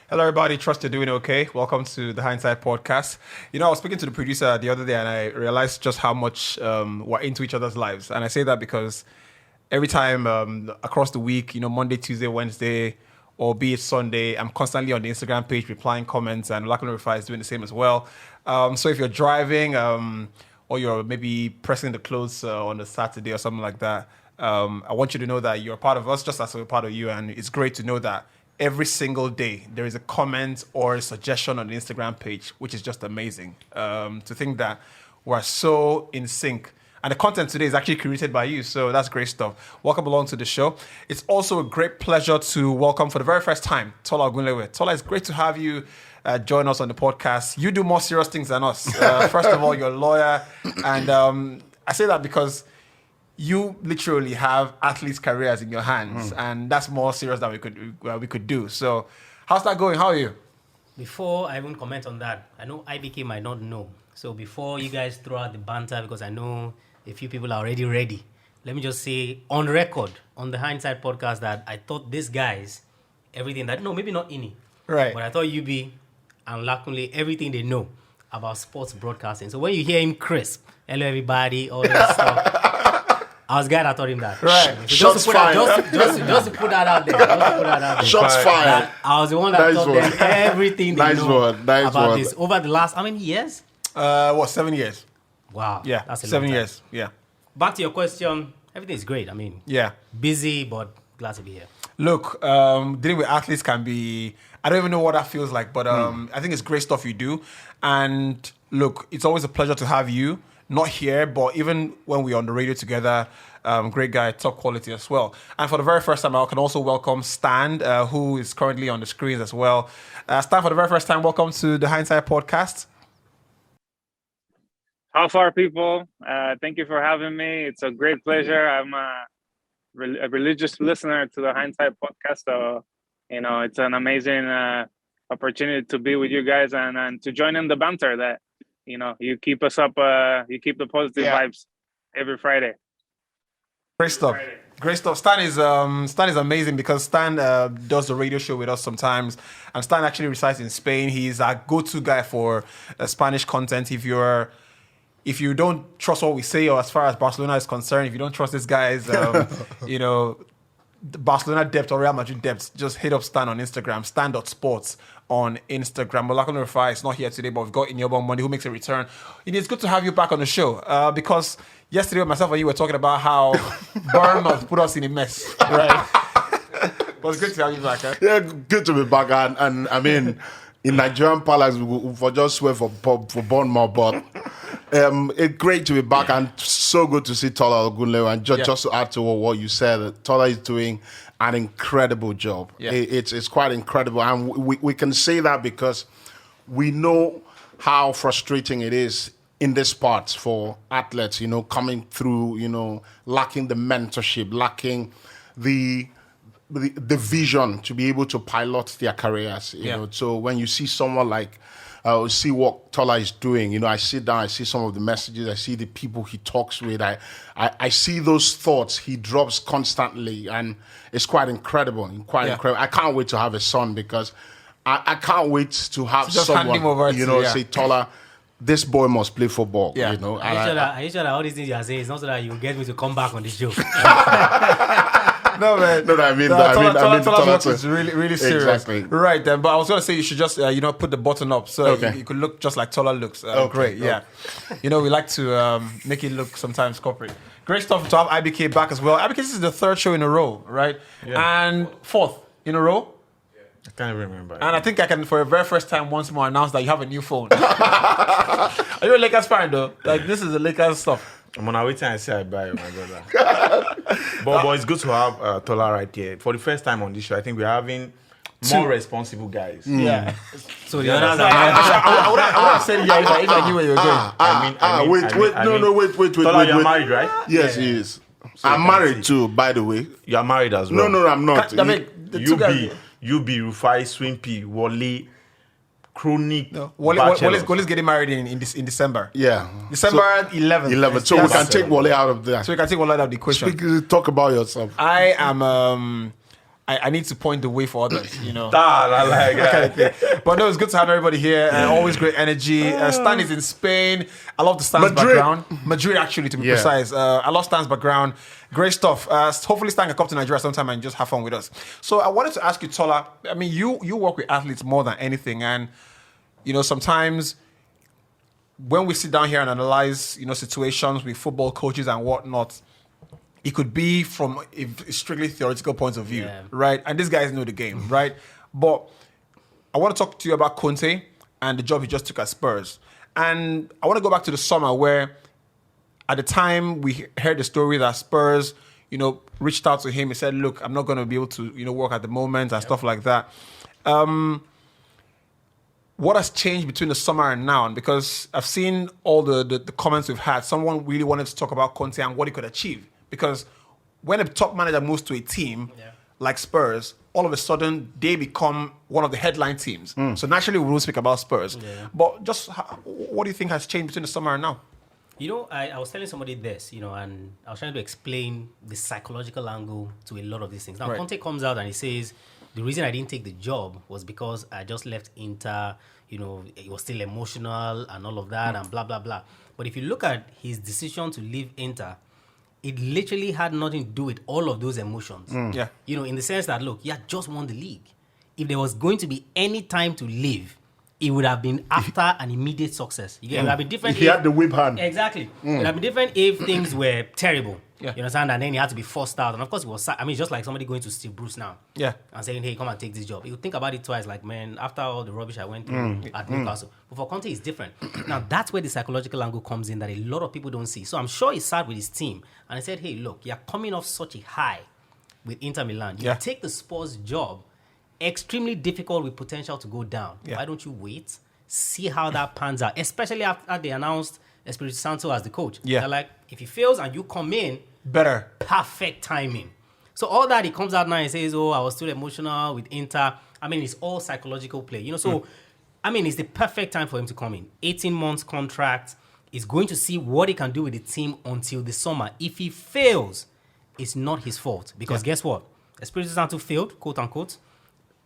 Hello, everybody. Trust you're doing okay. Welcome to the Hindsight Podcast. I was speaking to the producer the other day and I realized just how much we're into each other's lives. And I say that because every time across the week, Monday, Tuesday, Wednesday, or be it Sunday, I'm constantly on the Instagram page replying comments, and Lack Rifai is doing the same as well. So if you're driving or you're maybe pressing the clothes on a Saturday or something like that, I want you to know that you're part of us just as we're part of you. And it's great to know that every single day there is a comment or a suggestion on the Instagram page, which is just amazing. To think that we're so in sync. And the content today is actually created by you, so that's great stuff. Welcome along to the show. It's also a great pleasure to welcome for the very first time Tola Ogunlewe. Tola, it's great to have you join us on the podcast. You do more serious things than us. First of all, you're a lawyer, and I say that because you literally have athletes' careers in your hands, and that's more serious than we could do. So, how's that going? How are you? Before I even comment on that, I know IBK might not know. So before you guys throw out the banter, because I know a few people are already ready, let me just say on record, on the Hindsight Podcast, that I thought these guys, everything that, no, maybe not Ini, right? But I thought UB and Lakunle, everything they know about sports broadcasting. So when you hear him crisp, hello everybody, all that stuff, I was glad I taught him that. Right. So just to put that out there. Shots fired. I was the one that taught them everything they know about this. Over the last, how many years? 7 years. Wow. Yeah, that's a 7 long time. years. Yeah. Back to your question, everything is great. I mean, yeah, busy, but glad to be here. Look, dealing with athletes can be, I don't even know what that feels like, but I think it's great stuff you do. And look, it's always a pleasure to have you. Not here, but even when we're on the radio together, great guy, top quality as well. And for the very first time, I can also welcome Stan, who is currently on the screens as well. Stan, for the very first time, welcome to the Hindsight Podcast. How far, people? Thank you for having me. It's a great pleasure. I'm a religious listener to the Hindsight Podcast, so it's an amazing opportunity to be with you guys and to join in the banter that you keep us up. You keep the positive vibes every Friday. Great stuff. Great stuff. Stan is amazing because Stan does the radio show with us sometimes, and Stan actually resides in Spain. He's our go-to guy for Spanish content. If you don't trust what we say, or as far as Barcelona is concerned, if you don't trust this guy's, Barcelona depth or Real Madrid depth, just hit up Stan on Instagram, stan.sports on Instagram. But Lakunle Rifai is not here today, but we've got Inyoba Money who makes a return. It's good to have you back on the show because yesterday myself and you were talking about how Bournemouth put us in a mess, right? But it's good to have you back. Yeah, good to be back. And I mean, in Nigerian Palace, we just swear for Bournemouth, but it's great to be back and so good to see Tola Ogunlewe. And just to add to what you said, Tola is doing an incredible job. Yeah. It's quite incredible. And we can say that because we know how frustrating it is in this part for athletes, coming through, lacking the mentorship, lacking the vision to be able to pilot their careers. So when you see someone like, see what Tola is doing, I sit down, I see some of the messages, I see the people he talks with, I see those thoughts he drops constantly, and it's quite incredible, incredible. I can't wait to have a son because I can't wait to have someone, say, Tola, this boy must play football. Are you sure that all these things you are saying is not so that you get me to come back on the show? No, man. No, I mean, Tola is really serious. Exactly. Right then, but I was going to say you should just, put the button up so you could look just like Tola looks. Great, yeah. We like to make it look sometimes corporate. Great stuff to have IBK back as well. IBK, this is the third show in a row, right? Yeah. And fourth in a row. I can't remember. And I think I can, for the very first time, once more announce that you have a new phone. Are you a Lakers fan, though? Like, this is the Lakers stuff. I'm on a waiting and say I buy, my brother. but it's good to have Tola right here. For the first time on this show, I think we're having more responsible guys. Yeah. So the others are... I would have said yeah if I knew where you were going. Wait. Tola, you're married, right? Yes, he is. So I'm married too, by the way. You're married as well? No, I'm not. UB, Rufai, Swimpy, Wale, Chronic. No. Wale's getting married in December. Yeah. December 11th. So we can take Wale out of there. So we can take Wale out of the equation. Talk about yourself. I am I need to point the way for others, you know. I like That kind of thing. But no, it's good to have everybody here. Always great energy. Stan is in Spain. I love the Stan's background. Madrid, actually, to be precise. I love Stan's background. Great stuff. Hopefully, Stan can come to Nigeria sometime and just have fun with us. So I wanted to ask you, Tola. I mean, you work with athletes more than anything, and you know sometimes when we sit down here and analyze, you know, situations with football coaches and whatnot, it could be from a strictly theoretical point of view, right? And these guys know the game, right? But I want to talk to you about Conte and the job he just took at Spurs. And I want to go back to the summer where at the time we heard the story that Spurs, you know, reached out to him and said, look, I'm not going to be able to, you know, work at the moment and stuff like that. What has changed between the summer and now? Because I've seen all the comments we've had. Someone really wanted to talk about Conte and what he could achieve. Because when a top manager moves to a team like Spurs, all of a sudden they become one of the headline teams. So naturally we won't speak about Spurs. But just what do you think has changed between the summer and now? You know, I was telling somebody this, you know, and I was trying to explain the psychological angle to a lot of these things. Now, Conte comes out and he says, the reason I didn't take the job was because I just left Inter, you know, it was still emotional and all of that and blah, blah, blah. But if you look at his decision to leave Inter, it literally had nothing to do with all of those emotions. You know, in the sense that, look, he had just won the league. If there was going to be any time to leave, it would have been after an immediate success. It would have been different. He had the whip hand. Exactly. It would have been different if things were terrible. You understand? And then he had to be forced out. And of course, it was, I mean, just like somebody going to Steve Bruce now. And saying, hey, come and take this job. You think about it twice, like, man, after all the rubbish I went through at Newcastle. But for Conte, it's different. Now, that's where the psychological angle comes in that a lot of people don't see. So I'm sure he sat with his team and he said, hey, look, you're coming off such a high with Inter Milan. You take the Spurs job, extremely difficult with potential to go down. Why don't you wait? See how that pans out, especially after they announced Espirito Santo as the coach. They're like, if he fails and you come in, better. Perfect timing. So all that, he comes out now and says, oh, I was still emotional with Inter. I mean, it's all psychological play. You know, so, I mean, it's the perfect time for him to come in. 18 months contract. He's going to see what he can do with the team until the summer. If he fails, it's not his fault. Because guess what? Espirito Santo failed, quote unquote.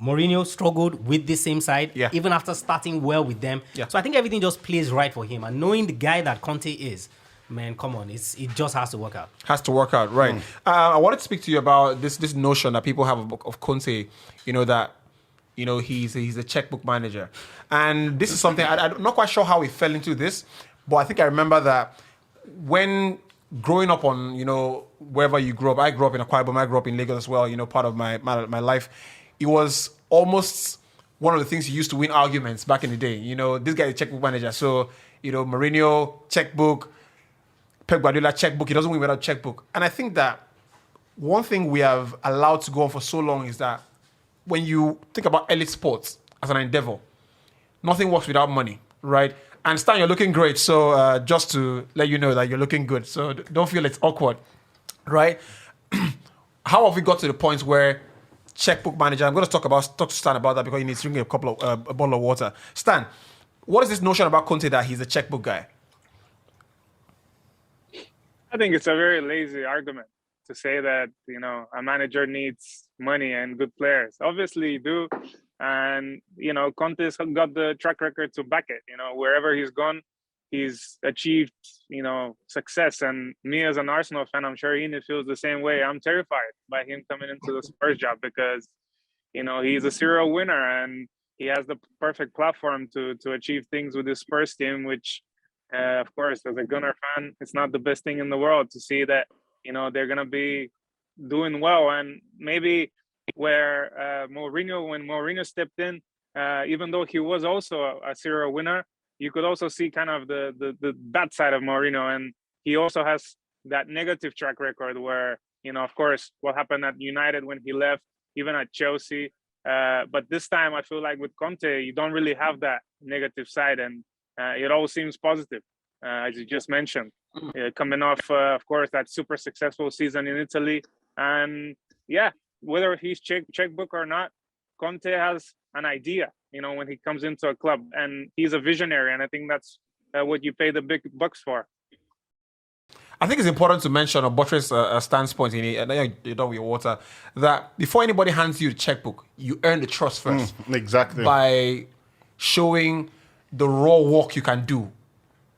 Mourinho struggled with the same side, even after starting well with them. So I think everything just plays right for him. And knowing the guy that Conte is, man, come on, it just has to work out. Has to work out, right. I wanted to speak to you about this notion that people have of Conte, you know, that, you know, he's a checkbook manager. And this is something, I'm not quite sure how he fell into this, but I think I remember that when growing up on, you know, wherever you grew up, I grew up in Akwa Ibom, I grew up in Lagos as well, you know, part of my life. It was almost one of the things you used to win arguments back in the day. You know, this guy is a checkbook manager. So, you know, Mourinho, checkbook, Pep Guardiola, checkbook. He doesn't win without checkbook. And I think that one thing we have allowed to go on for so long is that when you think about elite sports as an endeavor, nothing works without money, right? And Stan, you're looking great. So just to let you know that you're looking good. So don't feel it's awkward, right? How have we got to the point where checkbook manager, I'm going to talk to Stan about that because he needs to drink a bottle of water. Stan, what is this notion about Conte that he's a checkbook guy? I think it's a very lazy argument to say that, you know, a manager needs money and good players. Obviously, you do. And, you know, Conte's got the track record to back it. You know, wherever he's gone, he's achieved, you know, success. And me as an Arsenal fan, I'm sure he feels the same way. I'm terrified by him coming into the Spurs job because, you know, he's a serial winner and he has the perfect platform to achieve things with his Spurs team, which, of course, as a Gunner fan, it's not the best thing in the world to see that, you know, they're going to be doing well. And maybe where when Mourinho stepped in, even though he was also a serial winner, you could also see kind of the bad side of Mourinho. And he also has that negative track record where, you know, of course, what happened at United when he left, even at Chelsea. But this time, I feel like with Conte, you don't really have that negative side. And it all seems positive, as you just mentioned. Coming off, of course, that super successful season in Italy. And yeah, whether he's checkbook or not, Conte has an idea, you know, when he comes into a club, and he's a visionary. And I think that's what you pay the big bucks for. I think it's important to mention or buttress a stance point in it, and then you're done with your water, that before anybody hands you the checkbook, you earn the trust first. Exactly. By showing the raw work you can do,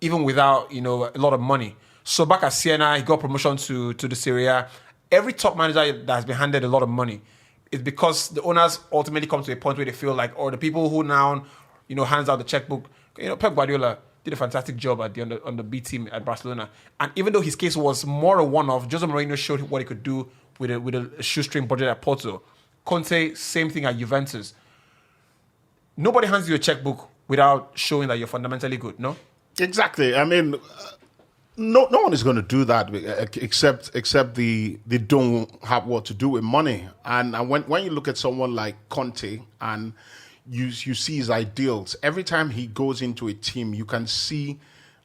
even without, a lot of money. So back at Siena, he got promotion to the Serie A. Every top manager that has been handed a lot of money is because the owners ultimately come to a point where they feel like, or the people who now, hands out the checkbook, Pep Guardiola did a fantastic job on the B team at Barcelona. And even though his case was more a one-off, Jose Mourinho showed what he could do with a shoestring budget at Porto. Conte, same thing at Juventus. Nobody hands you a checkbook without showing that you're fundamentally good, no? Exactly. I mean, no one is going to do that except they don't have what to do with money. And when you look at someone like Conte and you see his ideals, every time he goes into a team, you can see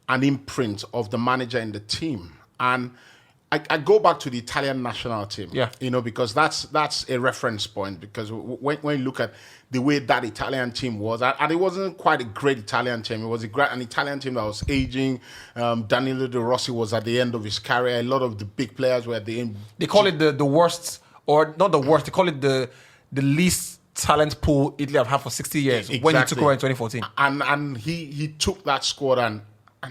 an imprint of the manager in the team. And I go back to the Italian national team, because that's a reference point. Because when you look at the way that Italian team was, and it wasn't quite a great Italian team. It was an Italian team that was aging. Danilo De Rossi was at the end of his career. A lot of the big players were at the end. They call it the worst, or not the worst. They call it the least talent pool Italy have had for 60 years. Exactly. When he took over in 2014, and he took that squad and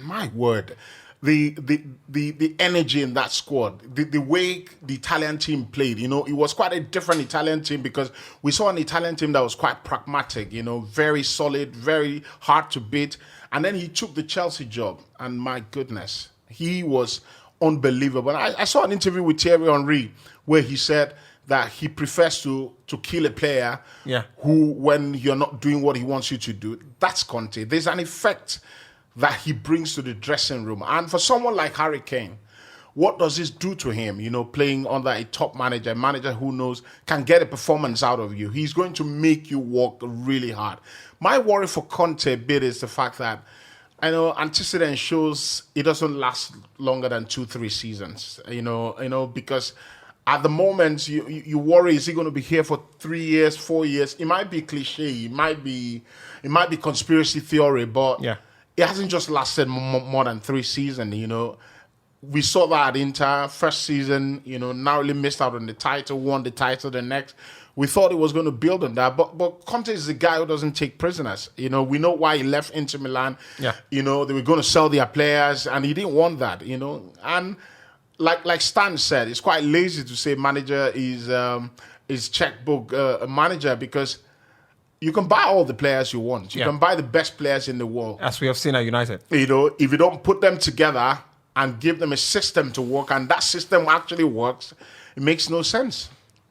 my word. The energy in that squad, the way the Italian team played, it was quite a different Italian team because we saw an Italian team that was quite pragmatic, very solid, very hard to beat. And then he took the Chelsea job, and my goodness, he was unbelievable. I saw an interview with Thierry Henry where he said that he prefers to kill a player who, when you're not doing what he wants you to do. That's Conte. There's an effect that he brings to the dressing room. And for someone like Harry Kane, what does this do to him, playing under a top manager, a manager who knows can get a performance out of you? He's going to make you work really hard. My worry for Conte a bit is the fact that, I know antecedent shows it doesn't last longer than 2-3 seasons, because at the moment you worry, is he going to be here for 3 years, 4 years? It might be cliche, it might be conspiracy theory, but it hasn't just lasted more than 3 seasons, We saw that at Inter, first season, narrowly missed out on the title, won the title the next. We thought it was going to build on that, but Conte is the guy who doesn't take prisoners. We know why he left Inter Milan. They were going to sell their players, and he didn't want that, And like Stan said, it's quite lazy to say manager is checkbook manager because you can buy all the players you want. You can buy the best players in the world. as we have seen at United. If you don't put them together and give them a system to work, and that system actually works, it makes no sense.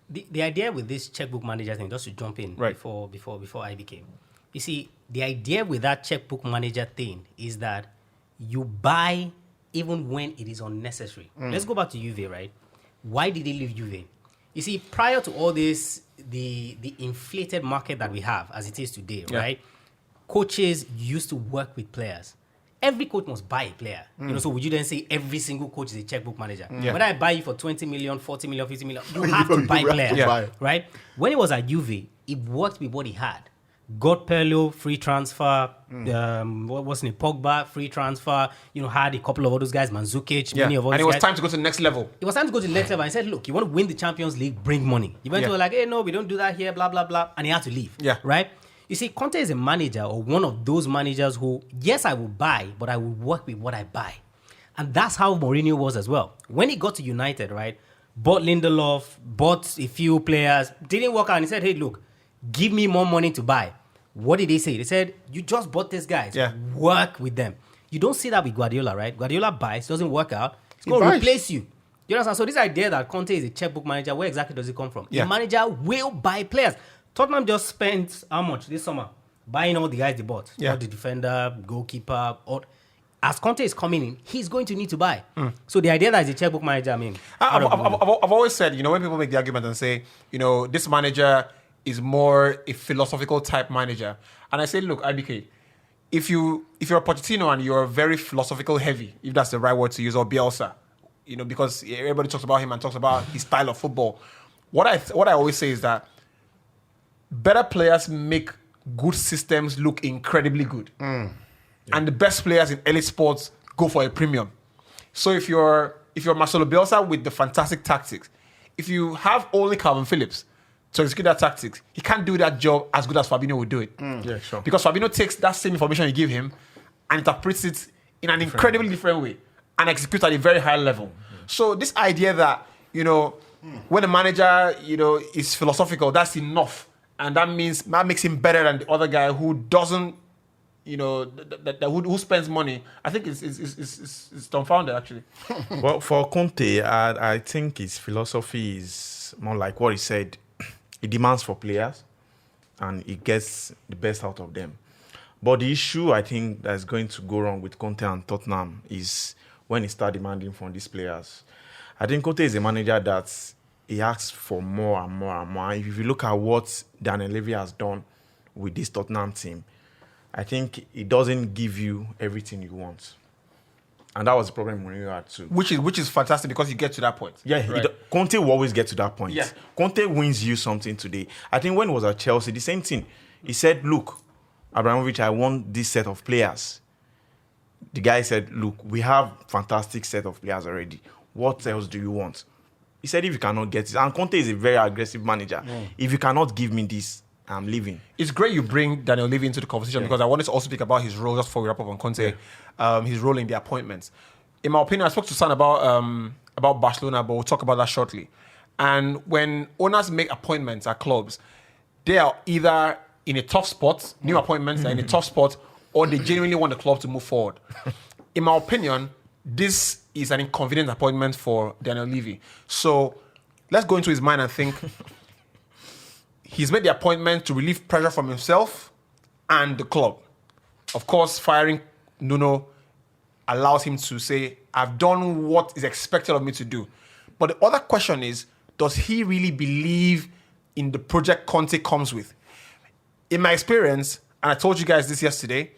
The idea with this checkbook manager thing, just to jump in before I became, you see, the idea with that checkbook manager thing is that you buy even when it is unnecessary. Let's go back to Juve, right? Why did he leave Juve? You see, prior to all this, the inflated market that we have as it is today, right? Coaches used to work with players. Every coach must buy a player. So would you then say every single coach is a checkbook manager? Whether I buy you for 20 million, 40 million, 50 million, you have to buy players, right? When he was at Juve, it worked with what he had. Got Perlo, free transfer. What wasn't it? Pogba, free transfer. Had a couple of all those guys, Mandzukic, many of all those guys. And it was time to go to the next level. It was time to go to the next level. And he said, look, you want to win the Champions League, bring money. Juventus were like, hey, no, we don't do that here, blah, blah, blah. And he had to leave. Right? You see, Conte is a manager or one of those managers who, yes, I will buy, but I will work with what I buy. And that's how Mourinho was as well. When he got to United, right, bought Lindelof, bought a few players, didn't work out. And he said, hey, look, give me more money to buy. What did they say? They said, you just bought these guys. Work with them. You don't see that with Guardiola, right? Guardiola buys, doesn't work out. He's going to replace you. You understand? So this idea that Conte is a checkbook manager, where exactly does it come from? The manager will buy players. Tottenham just spent how much this summer? Buying all the guys they bought. All the defender, goalkeeper. As Conte is coming in, he's going to need to buy. So the idea that he's a checkbook manager, I mean... I've always said, when people make the argument and say, this manager is more a philosophical type manager. And I say, look, IBK, if you're a Pochettino and you're very philosophical heavy, if that's the right word to use, or Bielsa, because everybody talks about him and talks about his style of football. What I always say is that better players make good systems look incredibly good. And the best players in elite sports go for a premium. So if you're if you're Marcelo Bielsa with the fantastic tactics, if you have only Calvin Phillips to execute that tactics, he can't do that job as good as Fabinho would do it. Yeah, sure. Because Fabinho takes that same information you give him and interprets it in an incredibly different way and executes at a very high level. So this idea that, when a manager, is philosophical, that's enough. And that makes him better than the other guy who doesn't, who spends money. I think it's dumbfounded, actually. Well, for Conte, I think his philosophy is more like what he said. He demands for players and he gets the best out of them. But the issue I think that's going to go wrong with Conte and Tottenham is when he start demanding from these players. I think Conte is a manager that he asks for more and more and more. If you look at what Daniel Levy has done with this Tottenham team, I think it doesn't give you everything you want. And that was the problem Mourinho had too. Which is fantastic because you get to that point. Yeah, right? Conte will always get to that point. Yeah. Conte wins you something today. I think when he was at Chelsea, the same thing. He said, look, Abramovich, I want this set of players. The guy said, look, we have fantastic set of players already. What else do you want? He said, if you cannot get it, and Conte is a very aggressive manager. If you cannot give me this, I'm leaving. It's great you bring Daniel Levy into the conversation because I wanted to also speak about his role just before we wrap up on Conte, his role in the appointments. In my opinion, I spoke to San about Barcelona, but we'll talk about that shortly. And when owners make appointments at clubs, they are either in a tough spot, new appointments are in a tough spot, or they genuinely want the club to move forward. In my opinion, this is an inconvenient appointment for Daniel Levy. So let's go into his mind and think he's made the appointment to relieve pressure from himself and the club. Of course, firing Nuno allows him to say, I've done what is expected of me to do. But the other question is, does he really believe in the project Conte comes with? In my experience, and I told you guys this yesterday,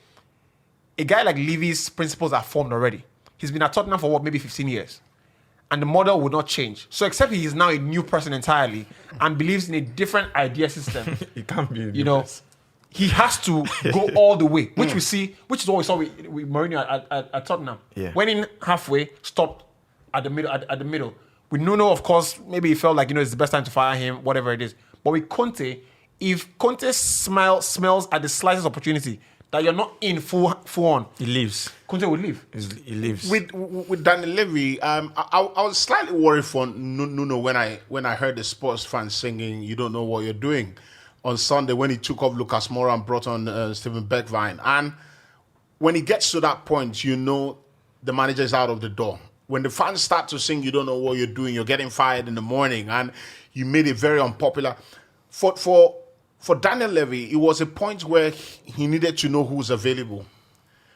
a guy like Levy's principles are formed already. He's been at Tottenham for maybe 15 years. And the model would not change. So except he is now a new person entirely and believes in a different idea system. He can't be a new person. He has to go all the way, which we see, which is what we saw with Mourinho at Tottenham. Yeah. Went in halfway, stopped at the middle. With Nuno, of course, maybe he felt like, it's the best time to fire him, whatever it is. But with Conte, if Conte smells at the slightest opportunity that you're not in full on, He leaves. Conte would leave. He leaves. With Daniel Levy, I was slightly worried for Nuno when I heard the Spurs fans singing "You Don't Know What You're Doing" on Sunday when he took off Lucas Moura and brought on Steven Bergwijn. And when he gets to that point, the manager is out of the door. When the fans start to sing "You Don't Know What You're Doing," you're getting fired in the morning, and you made it very unpopular. For Daniel Levy, it was a point where he needed to know who's available.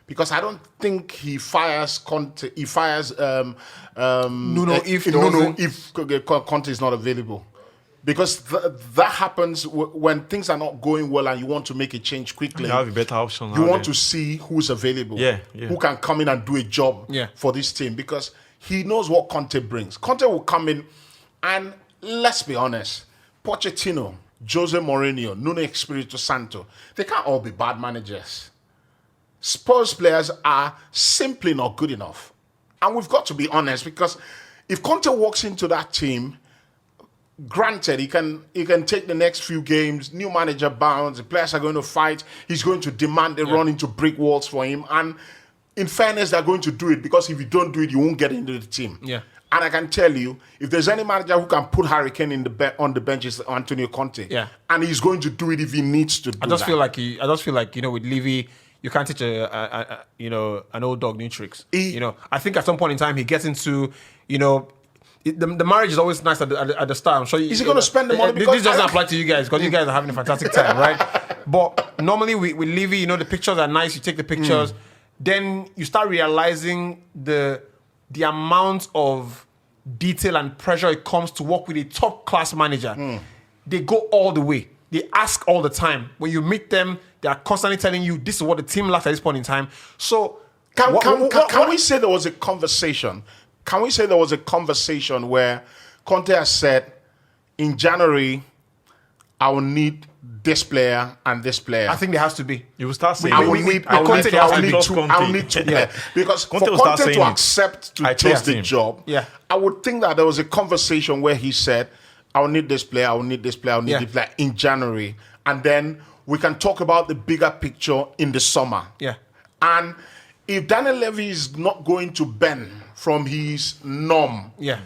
Because I don't think he fires Conte. He fires Nuno if Conte is not available. Because that happens when things are not going well and you want to make a change quickly. You have a better option. You want to see who's available. Yeah. Who can come in and do a job for this team. Because he knows what Conte brings. Conte will come in and, let's be honest, Pochettino, Jose Mourinho, Nuno Espirito Santo, they can't all be bad managers. Spurs players are simply not good enough. And we've got to be honest, because if Conte walks into that team, granted, he can take the next few games, new manager bounds, the players are going to fight, he's going to demand they run into brick walls for him. And in fairness, they're going to do it, because if you don't do it, you won't get into the team. Yeah. And I can tell you, if there's any manager who can put Harry Kane on the bench, is Antonio Conte. Yeah. And he's going to do it if he needs to do I just that. feel like with Levy, you can't teach an old dog new tricks. I think at some point in time he gets into, the marriage is always nice at the start. I'm sure is he going to spend the money? This doesn't apply to you guys because you guys are having a fantastic time, right? But normally with Levy, the pictures are nice. You take the pictures, then you start realizing the amount of detail and pressure it comes to work with a top class manager. They go all the way. They ask all the time. When you meet them, they are constantly telling you this is what the team lacks at this point in time. So can we say there was a conversation? Can we say there was a conversation where Conte has said, in January, I will need this player and this player. I think there has to be. You will start saying, I will need Conte two. has to I'll need two. Yeah. Because Conte for will start Conte saying to it. accept to I take trust the him. job, Yeah. I would think that there was a conversation where he said, "I'll need this player. I'll need this player. I'll need Yeah. this player in January," and then we can talk about the bigger picture in the summer. Yeah. And if Daniel Levy is not going to bend from his norm, Yeah.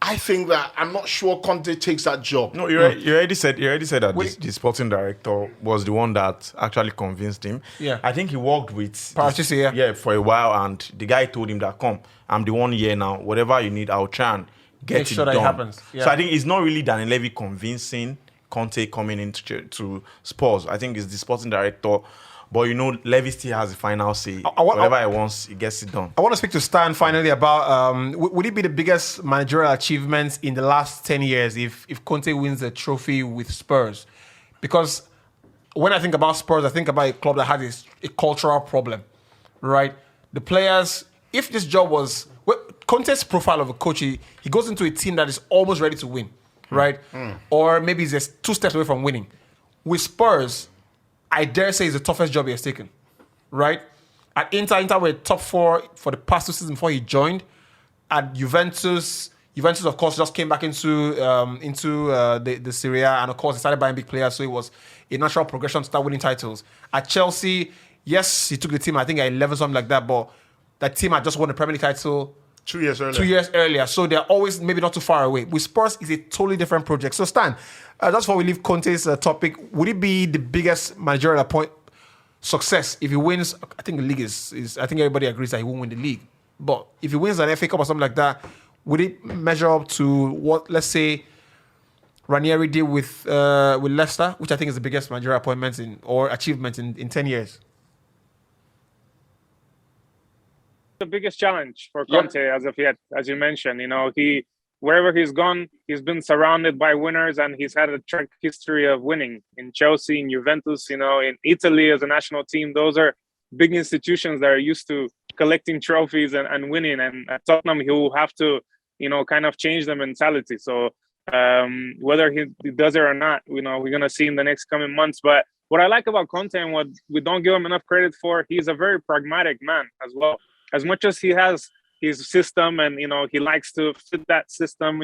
I think that I'm not sure Conte takes that job. No, you already said that the sporting director was the one that actually convinced him. Yeah. I think he worked with Paratici, for a while, and the guy told him that, come, I'm the one here now. Whatever you need, I'll try and get Make it sure that done. it happens. Yeah. So I think it's not really Daniel Levy convincing Conte coming into to Spurs. I think it's the sporting director. But Levy still has the final say. Whatever he wants, he gets it done. I want to speak to Stan finally about would it be the biggest managerial achievements in the last 10 years if Conte wins a trophy with Spurs? Because when I think about Spurs, I think about a club that has a cultural problem, right? The players, if this job was... Conte's profile of a coach, he goes into a team that is almost ready to win, right? Or maybe he's just 2 steps away from winning. With Spurs, I dare say it's the toughest job he has taken, right? At Inter were top 4 for the past 2 seasons before he joined. At Juventus, of course, just came back into the Serie A, and of course, he started buying big players, so it was a natural progression to start winning titles. At Chelsea, yes, he took the team, I think, at 11, something like that, but that team had just won the Premier League title 2 years earlier. 2 years earlier, so they're always maybe not too far away. With Spurs, it's a totally different project. So Stan, just before we leave Conte's topic, would it be the biggest managerial success if he wins? I think the league is I think everybody agrees that he won't win the league. But if he wins an FA Cup or something like that, would it measure up to what, let's say, Ranieri did with Leicester, which I think is the biggest managerial appointment or achievement in 10 years? The biggest challenge for Conte as of yet, as you mentioned. Wherever he's gone, he's been surrounded by winners, and he's had a track history of winning in Chelsea, in Juventus, in Italy as a national team. Those are big institutions that are used to collecting trophies and winning. And at Tottenham, he will have to, kind of change the mentality. So whether he does it or not, we're going to see in the next coming months. But what I like about Conte and what we don't give him enough credit for, he's a very pragmatic man as well. As much as he has his system and, he likes to fit that system,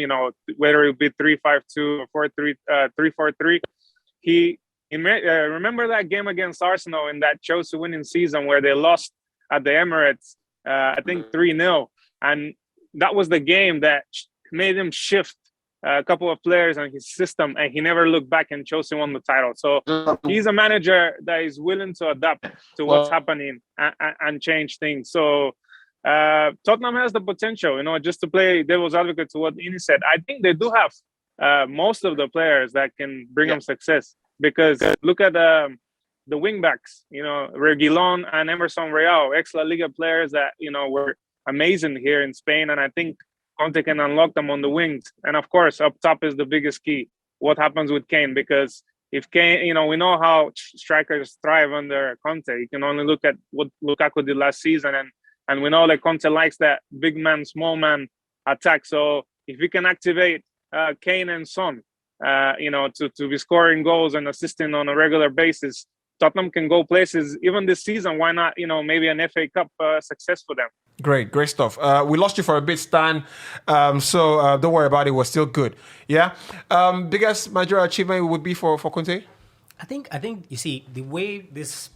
whether it be 3-5-2 or 3-4-3, remember that game against Arsenal in that Chelsea winning season where they lost at the Emirates, I think 3-0. And that was the game that made him shift a couple of players and his system, and he never looked back, and Chelsea won the title. So he's a manager that is willing to adapt to what's happening and change things. So Tottenham has the potential, just to play devil's advocate to what Ini said. I think they do have most of the players that can bring them success, because look at the wing backs, Reguilon and Emerson Royal, ex-La Liga players that, were amazing here in Spain. And I think Conte can unlock them on the wings. And of course, up top is the biggest key. What happens with Kane? Because if Kane, we know how strikers thrive under Conte. You can only look at what Lukaku did last season. And we know that Conte likes that big man, small man attack. So if we can activate Kane and Son, to be scoring goals and assisting on a regular basis, Tottenham can go places. Even this season, why not, maybe an FA Cup success for them. Great stuff. We lost you for a bit, Stan. So don't worry about it. We're still good. Yeah. Biggest managerial achievement would be for Conte? I think you see, the way this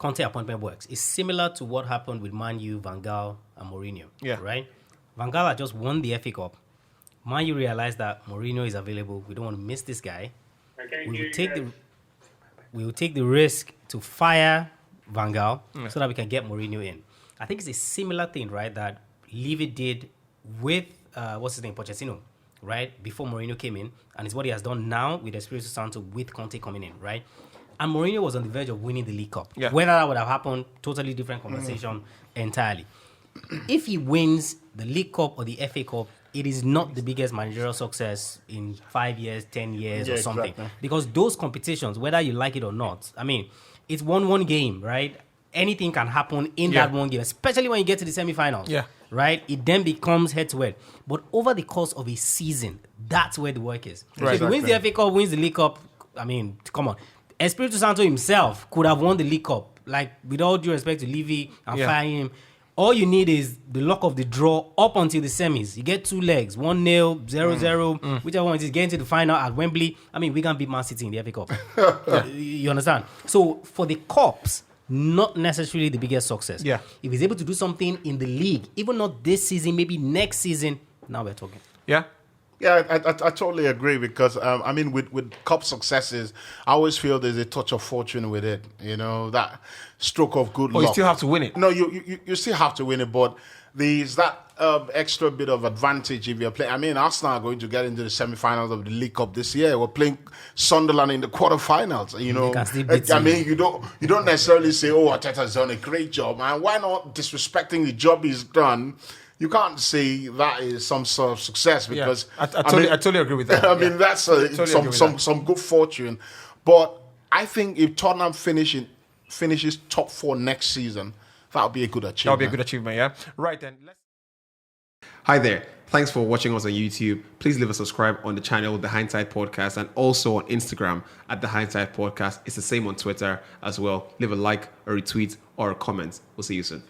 Conte appointment works is similar to what happened with Man U, Van Gaal, and Mourinho. Yeah. Right? Van Gaal had just won the FA Cup. Man U realized that Mourinho is available. We don't want to miss this guy. We will take the risk to fire Van Gaal so that we can get Mourinho in. I think it's a similar thing, right, that Levy did with, Pochettino, right, before Mourinho came in, and it's what he has done now with Espirito Santo with Conte coming in, right? And Mourinho was on the verge of winning the League Cup. Yeah. Whether that would have happened, totally different conversation entirely. If he wins the League Cup or the FA Cup, it is not the biggest managerial success in 5 years, 10 years or something. Exactly. Because those competitions, whether you like it or not, I mean, it's one game, right? Anything can happen in that one game, especially when you get to the semi-finals. Yeah. Right? It then becomes head-to-head. But over the course of a season, that's where the work is. Right. So if he wins the FA Cup, wins the League Cup, I mean, come on. Espirito Santo himself could have won the League Cup. Like, with all due respect to Levy and firing him, all you need is the luck of the draw up until the semis. You get 2 legs, 1-0, 0-0, whichever one it is, getting to the final at Wembley. I mean, we can beat Man City in the FA Cup. You understand? So for the Cups, not necessarily the biggest success. Yeah. If he's able to do something in the league, even not this season, maybe next season, now we're talking. Yeah. Yeah, I totally agree because, I mean, with cup successes, I always feel there's a touch of fortune with it. You know, that stroke of good luck. You still have to win it. No, you still have to win it, but there's that extra bit of advantage if you're playing. I mean, Arsenal are going to get into the semi-finals of the League Cup this year. We're playing Sunderland in the quarterfinals. You know, I mean, you don't necessarily say, "Oh, Arteta's done a great job," and why not disrespecting the job he's done? You can't say that is some sort of success because I totally agree with that. I mean, that's some good fortune. But I think if Tottenham finishes top 4 next season, that would be a good achievement. That would be a good achievement, yeah. Right then. Hi there. Thanks for watching us on YouTube. Please leave a subscribe on the channel, The Hindsight Podcast, and also on Instagram at The Hindsight Podcast. It's the same on Twitter as well. Leave a like, a retweet, or a comment. We'll see you soon.